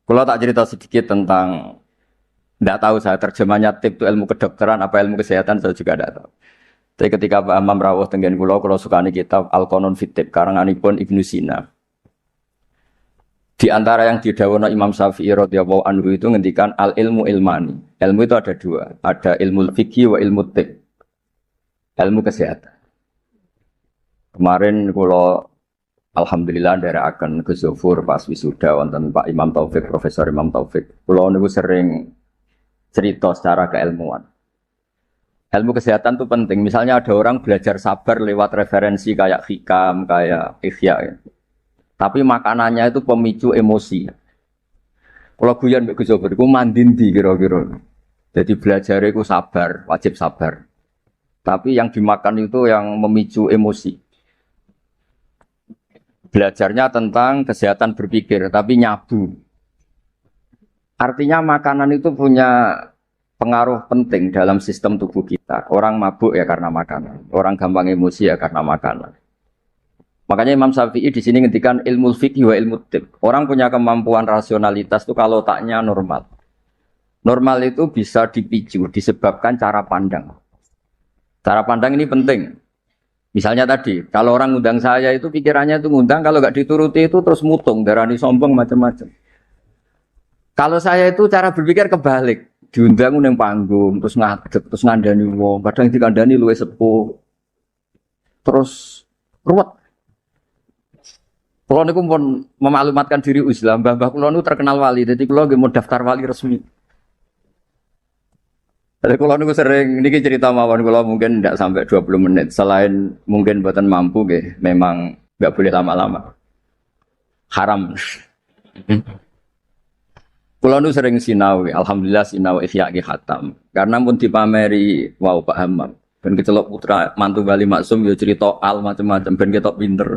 Kalau tak cerita sedikit tentang, tidak tahu saya terjemahnya tip itu ilmu kedokteran apa ilmu kesehatan saya juga tidak tahu. Tapi ketika Pak Imam rawuh tenggen kula sukani kitab Al-Qanun fit Tib karanganipun Ibnu Sina. Di antara yang didhawuhna Imam Syafi'i radhiyallahu anhu itu ngendikan al ilmu ilmani. Ilmu itu ada dua, ada ilmu fikih wa ilmu tib. Ilmu kesehatan. Kemarin kula alhamdulillah nderekaken ke Zufur pas wisuda wonten Pak Imam Taufik, Profesor Imam Taufik. Kula niku sering cerita secara keilmuan. Ilmu kesehatan itu penting. Misalnya ada orang belajar sabar lewat referensi kayak hikam, kayak ihya. Ya. Tapi makanannya itu pemicu emosi. Kalau guyon mbek Gus Zofir iku mandindi kira-kira. Jadi belajar itu sabar, wajib sabar. Tapi yang dimakan itu yang memicu emosi. Belajarnya tentang kesehatan berpikir, tapi nyabu. Artinya makanan itu punya pengaruh penting dalam sistem tubuh kita. Orang mabuk ya karena makanan, orang gampang emosi ya karena makanan. Makanya Imam Syafi'i di sini ngendikan ilmu fikih wa ilmu tib. Orang punya kemampuan rasionalitas itu kalau otaknya normal. Normal itu bisa dipicu disebabkan cara pandang. Cara pandang ini penting. Misalnya tadi, kalau orang ngundang saya itu pikirannya itu ngundang, kalau nggak dituruti itu terus mutung, darani sombong macam-macam. Kalau saya itu cara berpikir kebalik. Diundang nang panggung, terus ngadeg, terus ngandani wong, kadang dikandani luwih sepuh. Terus ruwet. Kulo niku pun memaklumatkan diri Islam, mbah-mbah kulo niku terkenal wali, jadi kulo nggih mau daftar wali resmi. Jadi kulo niku sering niki cerita mawon kulo mungkin tidak sampai 20 menit. Selain mungkin mboten mampu nggih, memang enggak boleh lama-lama. Haram. Kulo niku sering sinau, alhamdulillah sinau ihya ki khatam. Karena pun dipameri wow Pak Hamam. Ben kecelok putra mantu Wali Maksum yo cerita al macam-macam ben ketok pinter.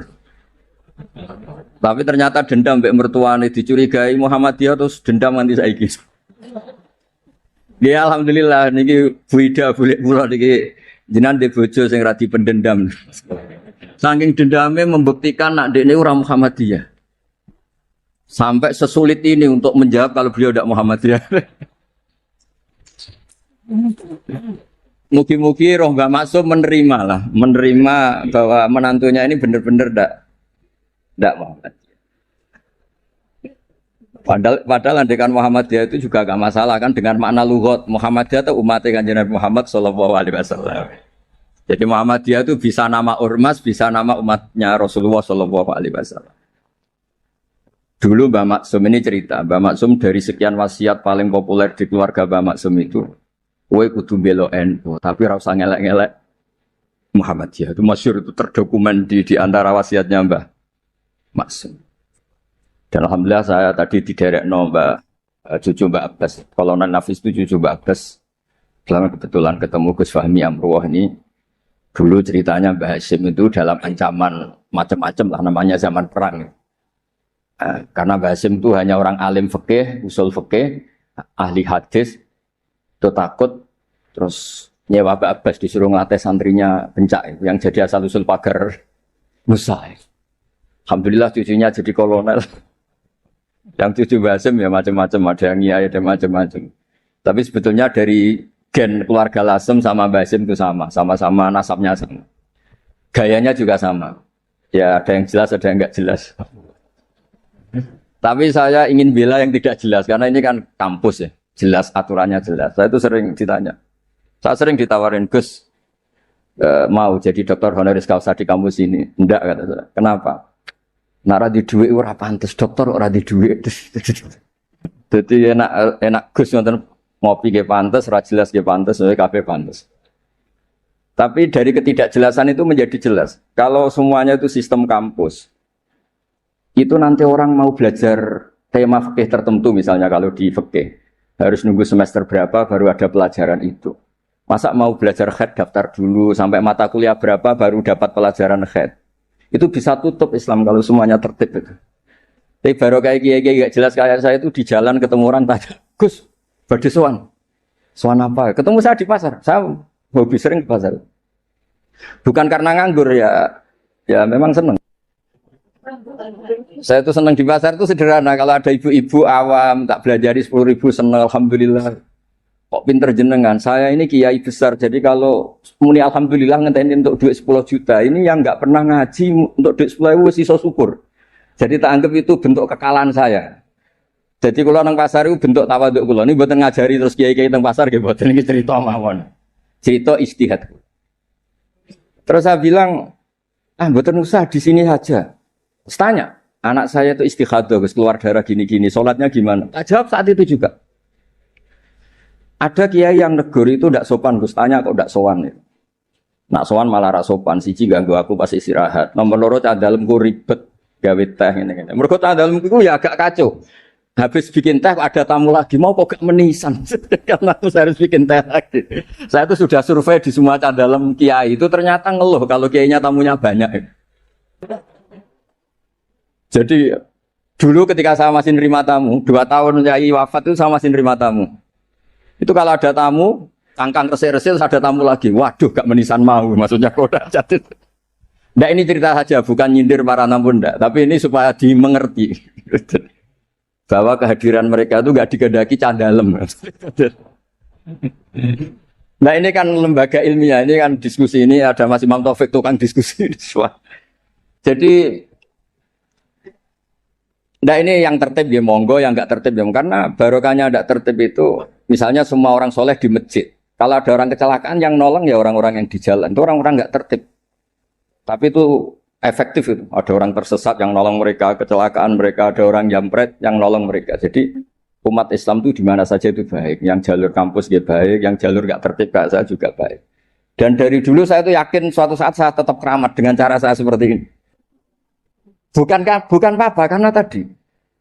Tapi ternyata dendam mbek mertuane dicurigai Muhammadiyah terus dendam nganti saiki. Ya alhamdulillah niki Bu Ida boleh kula niki jenengan ndek bojo sing ra dipendendam. Saking dendame membuktikan nak dekne ora Muhammadiyah. Sampai sesulit ini untuk menjawab kalau beliau tidak Muhammadiyah. Mugi-mugi roh Mbak Maksum menerima bahwa menantunya ini benar-benar tidak Muhammadiyah. Padahal andekan Muhammadiyah itu juga gak masalah kan dengan makna lughat. Muhammadiyah itu umatnya Kanjeng Nabi Muhammad sallallahu alaihi wasallam. Jadi Muhammadiyah itu bisa nama ormas, bisa nama umatnya Rasulullah sallallahu alaihi wasallam. Dulu Mbak Maksum ini cerita, Mbak Maksum dari sekian wasiat paling populer di keluarga Mbak Maksum itu, kowe kudu belo NU, tapi ora usah ngelek-ngelek Muhammadiyah. Itu masyhur, itu terdokumen di antara wasiatnya Mbah Maksum. Dan alhamdulillah saya tadi diderekno cucu Mbak Abbas. Kolonel Nafis itu cucu Mbak Abbas. Selama kebetulan ketemu Gus Fahmi Amruwah ini. Dulu ceritanya Mbah Hasyim itu dalam ancaman macam-macam lah namanya zaman perang. Karena Mbah Hasyim itu hanya orang alim fikih, usul fikih, ahli hadis. Itu takut terus nyewa Mbak Abbas disuruh ngelatih santrinya Bencak yang jadi asal usul pagar Musa. Alhamdulillah cucunya jadi kolonel. Yang cucu Mbah Hasyim ya macam-macam, ada yang iya, ada macam-macam. Tapi sebetulnya dari gen keluarga Lasem sama Mbah Hasyim itu sama-sama nasabnya sama. Gayanya juga sama. Ya ada yang jelas, ada yang enggak jelas. Tapi saya ingin bela yang tidak jelas, karena ini kan kampus ya. Jelas, aturannya jelas. Saya itu sering ditanya. Saya sering ditawarin, Gus, mau jadi dokter honoris causa di kampus ini. Enggak, kata saya. Kenapa? Nara di duit ora pantes dokter ora di duit. Jadi enak Gus nonton ngopi ge pantes, ora jelas ge pantes, kabeh pantes. Tapi dari ketidakjelasan itu menjadi jelas. Kalau semuanya itu sistem kampus, itu nanti orang mau belajar tema fikih tertentu misalnya kalau di fikih harus nunggu semester berapa baru ada pelajaran itu. Masa mau belajar khed daftar dulu sampai mata kuliah berapa baru dapat pelajaran khed. Itu bisa tutup Islam kalau semuanya tertib itu. Tapi baru kayak kiai gak jelas kayak saya itu di jalan ketemu orang tanya, Gus, badhe sowan. Sowan apa? Ketemu saya di pasar. Saya hobi sering ke pasar. Bukan karena nganggur ya memang seneng. Saya tuh senang di pasar itu sederhana. Kalau ada ibu-ibu awam tak belajari 10.000 senang, alhamdulillah. Kok pinter jenengan? Saya ini kiai besar. Jadi kalau muni alhamdulillah ngenteni untuk duit 10 juta. Ini yang nggak pernah ngaji untuk duit 10.000 sisa syukur. Jadi tak anggap itu bentuk kekalahan saya. Jadi kalau nang pasar itu bentuk tawaduk kula. Ini buatan ngajari terus kiai-kiai teng pasar nggih buatan ini cerita mawon. Cerita istihad. Terus saya bilang, buatan usah di sini saja. Terus tanya, anak saya itu istihadah, keluar darah gini-gini, sholatnya gimana? Tak jawab saat itu juga. Ada kiai yang negur itu tidak sopan, Gus tanya kok tidak sowan ya. Nak sowan malah ra sopan, siji ganggu aku pas istirahat. Nomor loro cah dalemku ribet gawe teh ngene-ngene. Mergo cah dalemku ya agak kacau. Habis bikin teh ada tamu lagi, mau kok gak menisan. Karena aku harus bikin teh lagi. Saya itu sudah survei di semua cah dalem kiai itu ternyata ngeluh kalau kiainya tamunya banyak. Jadi dulu ketika saya masih nerima tamu, 2 tahun kiai wafat itu saya masih nerima tamu. Itu kalau ada tamu, kangkang resik-resik ada tamu lagi. Waduh, gak menisan mau. Maksudnya koda jatuh. Nggak ini cerita saja, bukan nyindir para tamu ndak. Tapi ini supaya dimengerti. Bahwa kehadiran mereka itu gak dikehendaki candalem. Nah ini kan lembaga ilmiah, ini kan diskusi ini ada Mas Imam Taufik tukang diskusi. Jadi nah ini yang tertib ya monggo, yang nggak tertib ya karena barokahnya nggak tertib itu misalnya semua orang soleh di masjid. Kalau ada orang kecelakaan yang nolong ya orang-orang yang di jalan. Itu orang-orang nggak tertib. Tapi itu efektif itu. Ada orang tersesat yang nolong mereka, kecelakaan mereka, ada orang jampret yang nolong mereka. Jadi umat Islam itu di mana saja itu baik. Yang jalur kampus dia baik, yang jalur nggak tertib kayak saya juga baik. Dan dari dulu saya itu yakin suatu saat saya tetap keramat dengan cara saya seperti ini. Bukan apa, karena tadi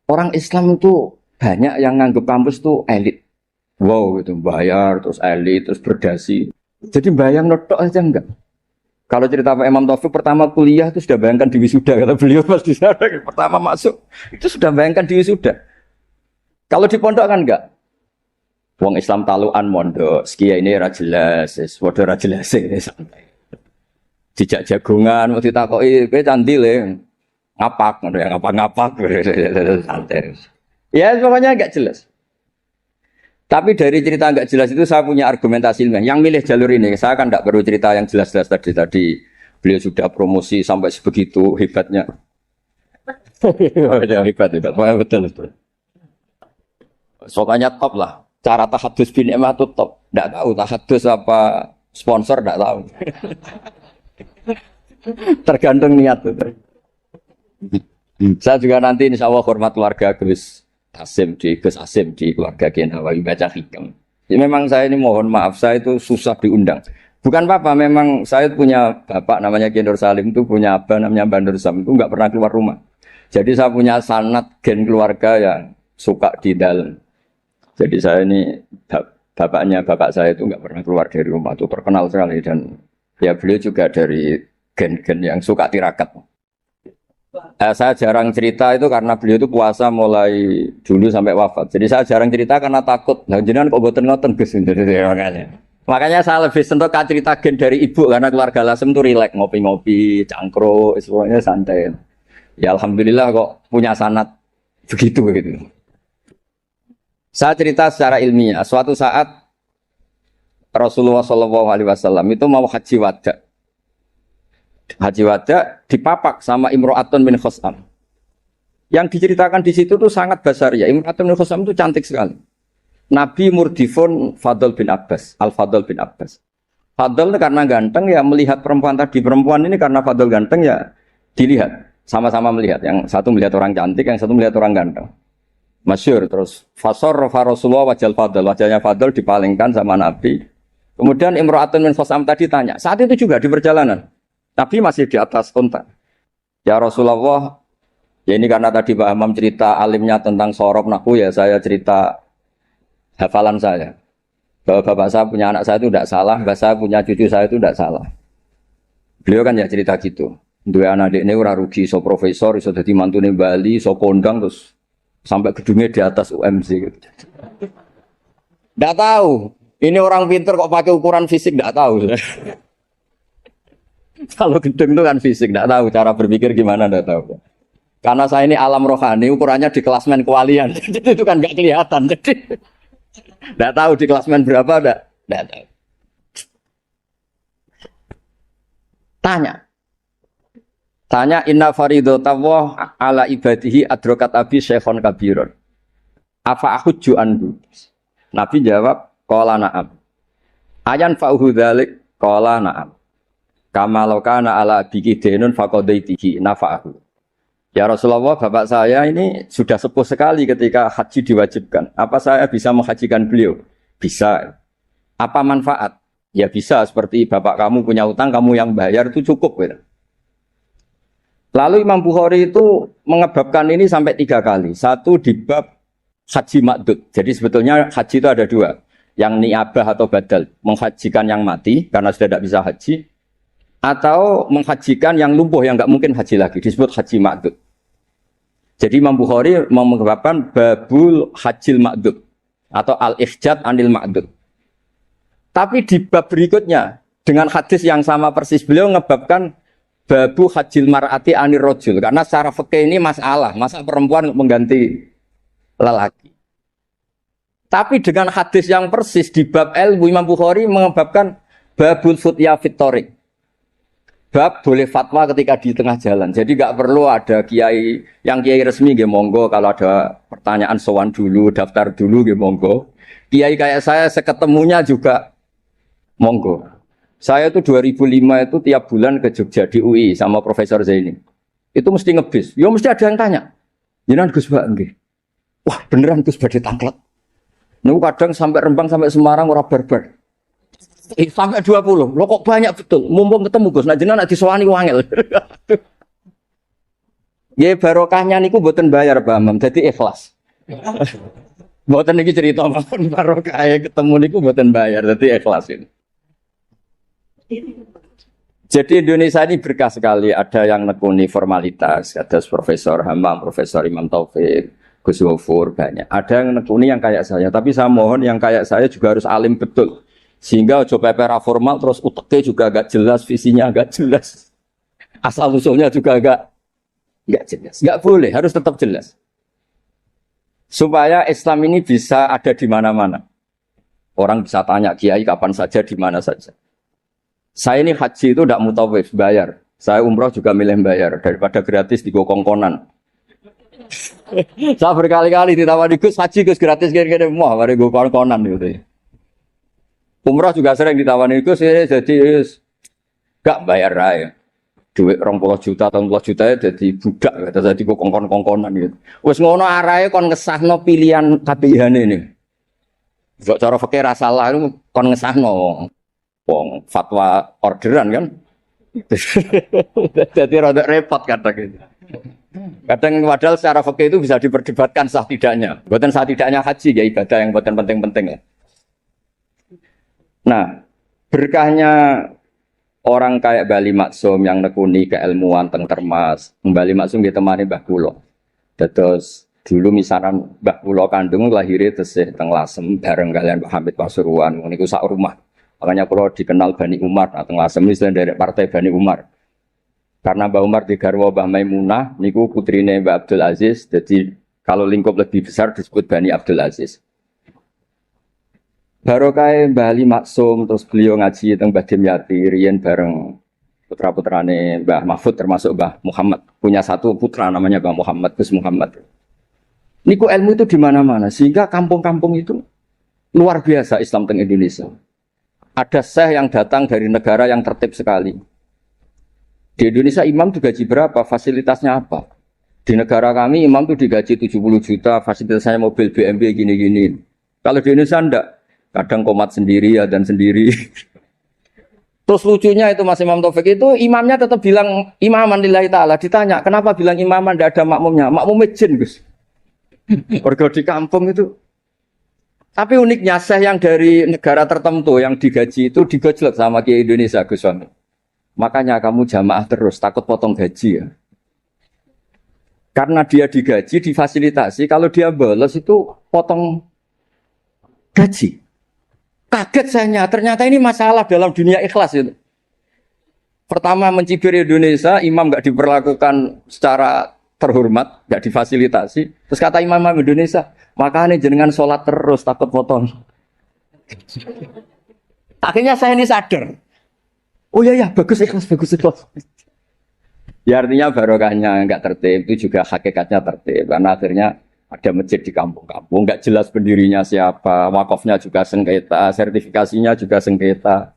orang Islam itu banyak yang nganggep kampus itu elit. Wow, itu bayar, terus elit, terus berdasi. Jadi bayang notok aja enggak. Kalau cerita Pak Imam Taufik pertama kuliah itu sudah bayangkan di wisuda, kata beliau pas di sana pertama masuk itu sudah bayangkan di wisuda. Kalau di pondok kan enggak. Wong Islam taluan mondok, sekia ini ra jelas, padha ra jelas santai. Dijak jagongan, mau ditakoki kowe candi le. Ngapak, yang ngapak-ngapak, santai. Ya pokoknya nggak jelas. Tapi dari cerita nggak jelas itu saya punya argumentasi ilmiah. Yang milih jalur ini, saya kan nggak perlu cerita yang jelas-jelas tadi. Beliau sudah promosi sampai sebegitu hebatnya. Hebat, betul. Soalnya top lah. Cara tahadus bin Emma itu top. Nggak tahu tahadus apa sponsor nggak tahu. Tergantung niat itu. Saya juga nanti insya Allah hormat keluarga Gus Asim di keluarga Kiai Nawawi baca hikam. Jadi memang saya ini mohon maaf saya itu susah diundang. Bukan apa-apa, memang saya punya bapak namanya Kiai Nur Salim itu punya abah namanya Mbah Nur Sam itu nggak pernah keluar rumah. Jadi saya punya sanad gen keluarga yang suka di dalam. Jadi saya ini bapaknya bapak saya itu nggak pernah keluar dari rumah itu terkenal sekali dan ya beliau juga dari gen-gen yang suka tirakat. Saya jarang cerita itu karena beliau itu puasa mulai dulu sampai wafat. Jadi saya jarang cerita karena takut. Nah, jenengan kok boten ngoten Gus. Makanya saya lebih sentuh cerita gen dari ibu karena keluarga Lasem itu rileks ngopi-ngopi, cangkruk, semuanya santai. Ya alhamdulillah kok punya sanad begitu. Saya cerita secara ilmiah. Suatu saat Rasulullah SAW itu mau haji wada. Haji wada dipapak sama Imro'atun bin Khosam. Yang diceritakan di situ tuh sangat besar ya. Imro'atun bin Khosam itu cantik sekali. Nabi murdifun Fadl bin Abbas, Al-Fadl bin Abbas. Fadl karena ganteng ya melihat perempuan tadi. Perempuan ini karena Fadl ganteng ya dilihat. Sama-sama melihat. Yang satu melihat orang cantik, yang satu melihat orang ganteng. Masyhur terus. Fasor Rasulullah wajal Fadl. Wajahnya Fadl dipalingkan sama Nabi. Kemudian Imro'atun bin Khosam tadi tanya. Saat itu juga di perjalanan. Tapi masih di atas unta. Ya Rasulullah, ya ini karena tadi Pak Hamam cerita alimnya tentang sorok naku ya saya cerita hafalan saya. Bahwa bapak saya punya anak saya itu tidak salah, bapak saya punya cucu saya itu tidak salah. Beliau kan ya cerita gitu. Dua anak ini ora rugi, so profesor, so jadi mantune Bali, so kondang terus sampai gedungnya di atas UMC. Gitu. Tidak tahu. Ini orang pinter kok pakai ukuran fisik tidak tahu. Kalau gedung itu kan fisik, tidak tahu cara berpikir gimana, tidak tahu. Karena saya ini alam rohani, ukurannya di klasmen kewalian. Jadi itu kan nggak kelihatan. Jadi nggak tahu di klasmen berapa, nggak tahu. Tanya inna faridotawah ala ibadihi adrokat abi syekhon kabiron. Apa ahujju anhu? Nabi jawab, qala na'am. Ayan fa'uhu dzalik, qala na'am. Kama lokana ala abiki denun faqadaitihi nafa'ahu. Ya Rasulullah, bapak saya ini sudah sepuh sekali ketika haji diwajibkan. Apa saya bisa menghajikan beliau? Bisa. Apa manfaat? Ya bisa, seperti bapak kamu punya utang, kamu yang bayar itu cukup. Gitu. Lalu Imam Bukhari itu mengebabkan ini sampai 3 kali. Satu di bab haji makdud. Jadi sebetulnya haji itu ada 2. Yang niabah atau badal. Menghajikan yang mati karena sudah tidak bisa haji. Atau menghajikan yang lumpuh yang nggak mungkin haji lagi, disebut haji makdud. Jadi Imam Bukhari mengebabkan babul hajil makdud atau al-ihjad anil makdud. Tapi di bab berikutnya dengan hadis yang sama persis beliau mengebabkan babu hajil mar'ati anir rojul karena secara fikih ini masalah, masa perempuan mengganti lelaki. Tapi dengan hadis yang persis di bab ilmu Imam Bukhari mengebabkan babul futya fitorik. Bab boleh fatwa ketika di tengah jalan. Jadi nggak perlu ada kiai yang kiai resmi nggih monggo, kalau ada pertanyaan sowan dulu, daftar dulu nggih monggo. Kiai kayak saya seketemunya juga monggo. Saya itu 2005 itu tiap bulan ke Jogja di UI sama Profesor Zaini. Itu mesti ngebis. Ya mesti ada yang tanya. Jenengan Gus Mbak nggih. Wah, beneran Gus badhe tanglet. Niku kadang sampai Rembang sampai Semarang ora barbar. Sampai 20. Lo kok banyak betul. Mumpung ketemu Gus, nah jenengan nek disowani wangel. Ya barokahnya niku mboten bayar Pak Amam, dadi ikhlas. Mboten niki cerita mawon barokah ketemu niku mboten bayar, dadi ikhlas ini. Jadi Indonesia ini berkah sekali, ada yang nekuni formalitas, ada Profesor Hamam, Profesor Imam Taufik, Gus Wafur, banyak. Ada yang nekuni yang kayak saya, tapi saya mohon yang kayak saya juga harus alim betul. Sehingga coba pera formal terus uteknya juga agak jelas, visinya agak jelas. Asal usulnya juga agak jelas. Enggak boleh, harus tetap jelas. Supaya Islam ini bisa ada di mana-mana. Orang bisa tanya kiai kapan saja, di mana saja. Saya ini haji itu tidak mutawif, bayar. Saya umroh juga milih bayar daripada gratis di kongkonan. Saya berkali-kali ditawari Gus haji Gus gratis kira-kira mau mari go kongkonan gitu. Umroh juga sering ditawani Gus jadi gak bayar aja. Duit 20 juta atau 30 juta jadi budak kata jadi kongkon-kongkonan gitu. Wis ngono arahe kon ngesahno pilihan kabehane ini. Kok cara fikih ra salah kon ngesahno. Wong fatwa orderan kan. Jadi rada repot kadang gitu. Kadang padahal secara fikih itu bisa diperdebatkan sah tidaknya. Bukan sah tidaknya haji ya ibadah yang bukan penting-penting lah. Nah, berkahnya orang kayak Bali Maksum yang nekuni keilmuan teng Termas, Bali Maksum ditemani Mbah Kula. Terus dulu misaran Mbah Kula kandung lahirnya tesih teng Lasem bareng kalian Pak Hamid Pasuruan niku sak rumah. Makanya kula dikenal Bani Umar, teng Lasem iki dari partai Bani Umar. Karena Mbah Umar digarwa Mbah Maimunah niku putrine Mbah Abdul Aziz, jadi kalau lingkup lebih besar disebut Bani Abdul Aziz. Barokah Mbah Ali Maksum terus beliau ngaji teng Mbah Dimyati riyen bareng putra-putrane Mbah Mahfud termasuk Mbah Muhammad. Punya satu putra namanya Mbah Muhammad, Gus Muhammad. Niku ilmu itu di mana-mana sehingga kampung-kampung itu luar biasa Islam teng Indonesia. Ada syekh yang datang dari negara yang tertib sekali. Di Indonesia imam digaji berapa? Fasilitasnya apa? Di negara kami imam itu digaji 70 juta, fasilitasnya mobil BMW gini-gini. Kalau di Indonesia enggak. Kadang komat sendiri, adzan sendiri. Terus lucunya itu Mas Imam Taufik itu imamnya tetap bilang imaman lillahi ta'ala. Ditanya, kenapa bilang imaman tidak ada makmumnya? Makmumnya jin, Gus. Warga di kampung itu. Tapi uniknya syekh yang dari negara tertentu yang digaji itu digojlok sama Kiai Indonesia, Gus Wami. Makanya kamu jamaah terus, takut potong gaji ya. Karena dia digaji, difasilitasi, kalau dia bolos itu potong gaji. Kaget saya, ternyata ini masalah dalam dunia ikhlas itu. Pertama mencibir Indonesia, imam nggak diperlakukan secara terhormat, nggak difasilitasi. Terus kata imam Indonesia, makanya jenengan sholat terus takut potong. Akhirnya saya ini sadar. Oh iya bagus ikhlas. Ya artinya barokahnya nggak tertib itu juga hakikatnya tertib karena akhirnya ada masjid di kampung-kampung nggak jelas pendirinya siapa, wakafnya juga sengketa, sertifikasinya juga sengketa,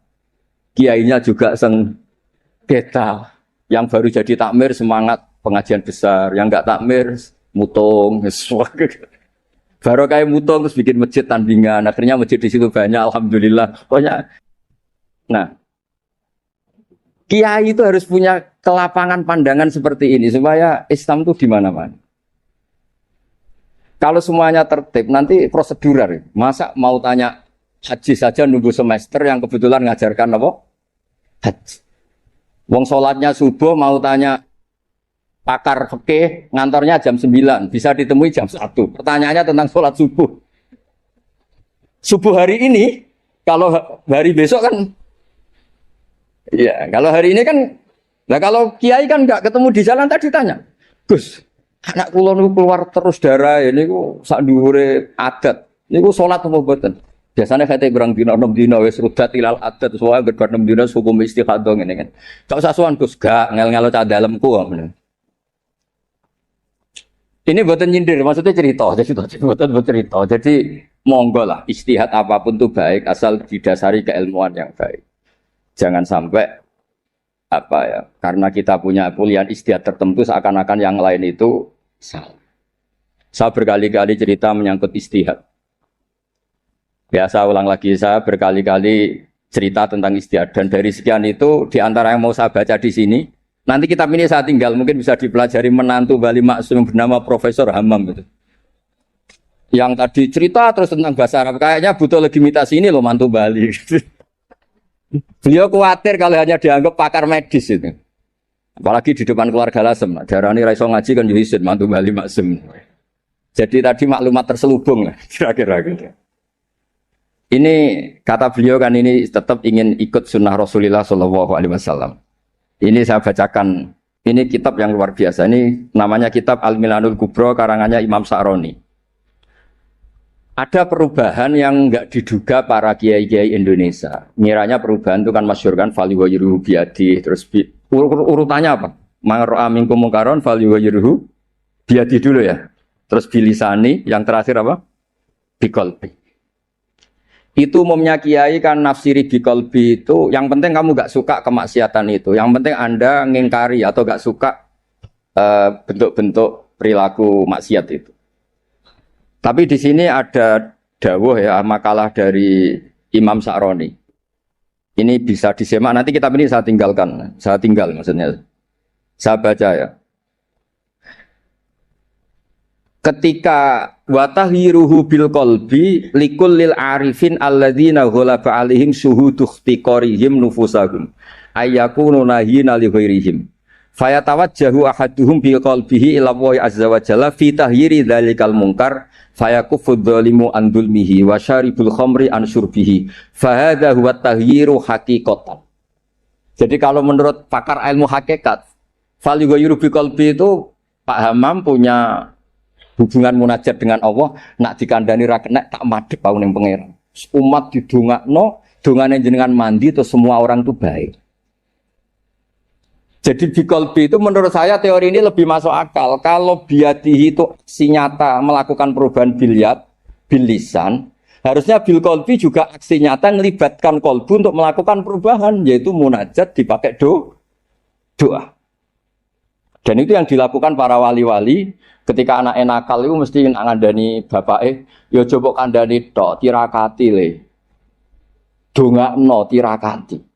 kiainya juga sengketa. Yang baru jadi takmir semangat pengajian besar, yang nggak takmir mutung, barokah mutung terus bikin masjid tandingan, akhirnya masjid di situ banyak, alhamdulillah. Pokoknya, nah. Kiai itu harus punya kelapangan pandangan seperti ini supaya Islam itu di mana-mana. Kalau semuanya tertib, nanti prosedural. Masa mau tanya haji saja nunggu semester yang kebetulan ngajarkan apa? Haji. Wong sholatnya subuh mau tanya pakar fikih ngantornya jam 9, bisa ditemui jam 1. Pertanyaannya tentang sholat subuh. Subuh hari ini, kalau hari besok kan iya, kalau hari ini kan, nah kalau kiai kan nggak ketemu di jalan tadi tanya, Gus, anak kula niku keluar terus darah, ini ku sak dhuwure adat, ini ku sholat apa mboten? Biasanya kate berang dina 6 dina wis rudat ilal adat, soalnya bar 6 dina hukum istikhadah ngene kan. Gak usah sowan Gus, gak ngel-ngelo cah dalemku kok. Ini mboten nyindir, maksudnya cerita, jadi mboten cerita. Jadi monggo lah, istihad apapun itu baik asal didasari keilmuan yang baik. Jangan sampai apa ya, karena kita punya pilihan istihad tertentu seakan-akan yang lain itu salah. Saya berkali-kali cerita menyangkut istihad. Ya saya ulang lagi, saya berkali-kali cerita tentang istihad dan dari sekian itu di antara yang mau saya baca di sini, nanti kitab ini saya tinggal mungkin bisa dipelajari menantu Bali Maksum bernama Profesor Hammam gitu. Yang tadi cerita terus tentang bahasa Arab kayaknya butuh legitimasi ini loh mantu Bali. Beliau khawatir kalau hanya dianggap pakar medis itu. Apalagi di depan keluarga Lasem. Darani raiso ngaji kan yuhisin mantu Bali Maksum. Jadi tadi maklumat terselubung kira-kira gitu. Ini kata beliau kan ini tetap ingin ikut sunnah Rasulullah Shallallahu Alaihi Wasallam. Ini saya bacakan. Ini kitab yang luar biasa. Ini namanya kitab Al-Milanul Kubro karangannya Imam Sa'roni. Ada perubahan yang enggak diduga para kiai-kiai Indonesia. Miranya perubahan itu kan masyhur kan faliwayruhu biadi, terus urutannya apa? Mangro'a minkum mungkaron faliwayruhu biadi dulu ya. Terus bilisani, yang terakhir apa? Biqalbi. Itu umumnya kiai kan nafsiri biqalbi itu yang penting kamu enggak suka kemaksiatan itu. Yang penting Anda ngingkari atau enggak suka bentuk-bentuk perilaku maksiat itu. Tapi di sini ada dawuh ya makalah dari Imam Sa'roni. Ini bisa disimak nanti kitab ini saya tinggalkan. Saya tinggal maksudnya. Saya baca ya. Ketika watahhiruhu bil qalbi likullil arifin alladzina ghalaba alaihim syuhudu ikhtiqarihim nufusahum ayyakunu nahina li ghairihim. Fayatawajjahu ahaduhum bi qalbihi ila Allah azza wa jalla fi tahyiri dzalikal munkar fayakufu dzalimu an dzulmihi wa syaribul khamri an syurbihi fa hadza huwa tahyiru haqiqatan. Jadi kalau menurut pakar ilmu hakikat fal yughayyiru bi qalbi itu Pak Hammam punya hubungan munajat dengan Allah nak dikandani ra kena tak madhep aku ning pangeran. Umat didongakno dongane jenengan mandi terus semua orang itu baik. Jadi biqalbi itu menurut saya teori ini lebih masuk akal. Kalau biadihi itu aksi nyata melakukan perubahan bil lisan, harusnya bil qalbi juga aksi nyata melibatkan qalbu untuk melakukan perubahan, yaitu munajat dipakai doa. Dan itu yang dilakukan para wali-wali ketika anak nakal itu mesti ngandani bapake, ya coba kandhani tok tirakati le. Dongakno tirakati.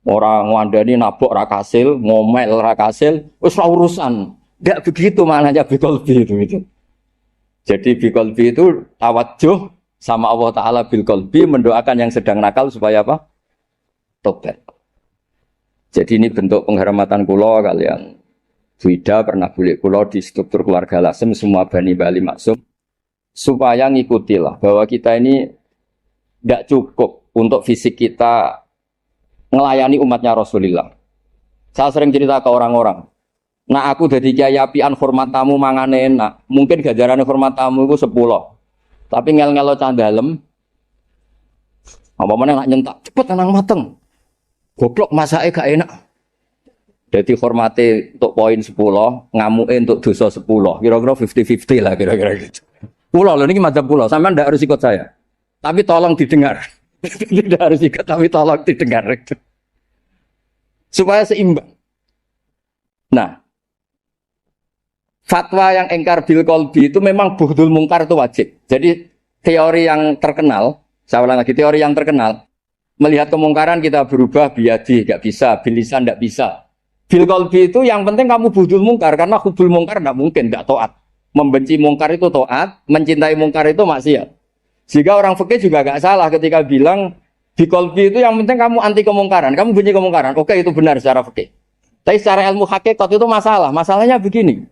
Orang ngandani nabok ra kasil, ngomel ra kasil, wis ora urusan. Enggak begitu maknanya biqalbi itu. Jadi biqalbi itu tawadjuh sama Allah Ta'ala bilqalbi mendoakan yang sedang nakal supaya apa? Tobat. Jadi ini bentuk penghormatan kula kalian. Buida pernah bulik kula di struktur keluarga Lasem semua Bani Bali Maksum supaya ngikutilah bahwa kita ini enggak cukup untuk fisik kita ngelayani umatnya Rasulullah. Saya sering cerita ke orang-orang. Nah aku dadi kiai apian hormat tamu mangane enak. Mungkin ganjarane hormat tamu iku 10. Tapi ngel-ngelo cah dalem apa meneh nak nyentak cepet tenang mateng. Goblok masake gak enak. Jadi hormati untuk poin 10, ngamuke untuk dosa 10. Kira-kira 50-50 lah kira-kira gitu. Pulau loh ini madzhab pulau, sampean ndak harus ikut saya. Tapi tolong didengar. Tidak harus ikut tapi tolong didengar. Supaya seimbang. Nah, fatwa yang engkar bil qalbi itu memang buhdul mungkar itu wajib. Jadi teori yang terkenal, saya ulang lagi, teori yang terkenal, melihat kemungkaran kita berubah biadi, nggak bisa, bilisan nggak bisa. Bil qalbi itu yang penting kamu buhdul mungkar, karena hubul mungkar nggak mungkin, nggak taat. Membenci mungkar itu taat, mencintai mungkar itu maksiat. Jika orang fikih juga nggak salah ketika bilang bil qalbi itu yang penting kamu anti kemungkaran, kamu benci kemungkaran, oke itu benar secara fikih. Tapi secara ilmu hakikat itu masalah. Masalahnya begini.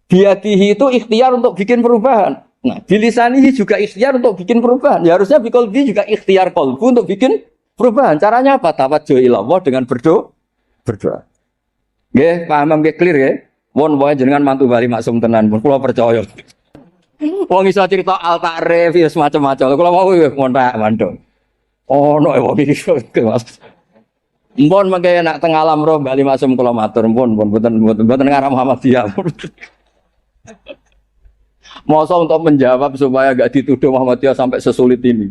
Biadihi itu ikhtiar untuk bikin perubahan. Nah, bilisanihi juga ikhtiar untuk bikin perubahan. Ya harusnya biqalbi juga ikhtiar qalbu untuk bikin perubahan. Caranya apa? Tawajjuh ila Allah dengan berdoa. Nggih, paham nggih clear ya? Wong wae jenengan mantu bali maksum tenan pun kula percaya. Wong iso cerita al ta'rif ya semacam-macam. Kula mau ngontak mandong. Ono wong iki Mas. Mpun mengke nak teng alam roh bali maksum kula matur mpun mboten ngarah Muhammadiyah. Masa untuk menjawab supaya gak dituduh Muhammadiyah sampai sesulit ini.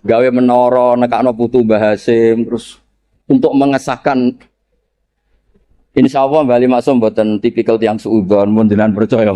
Gawe menara nekakno putu Mbah Hasim terus untuk mengesahkan insyaallah bali maksum mboten tipikal tiyang suudzon mun jenengan percaya.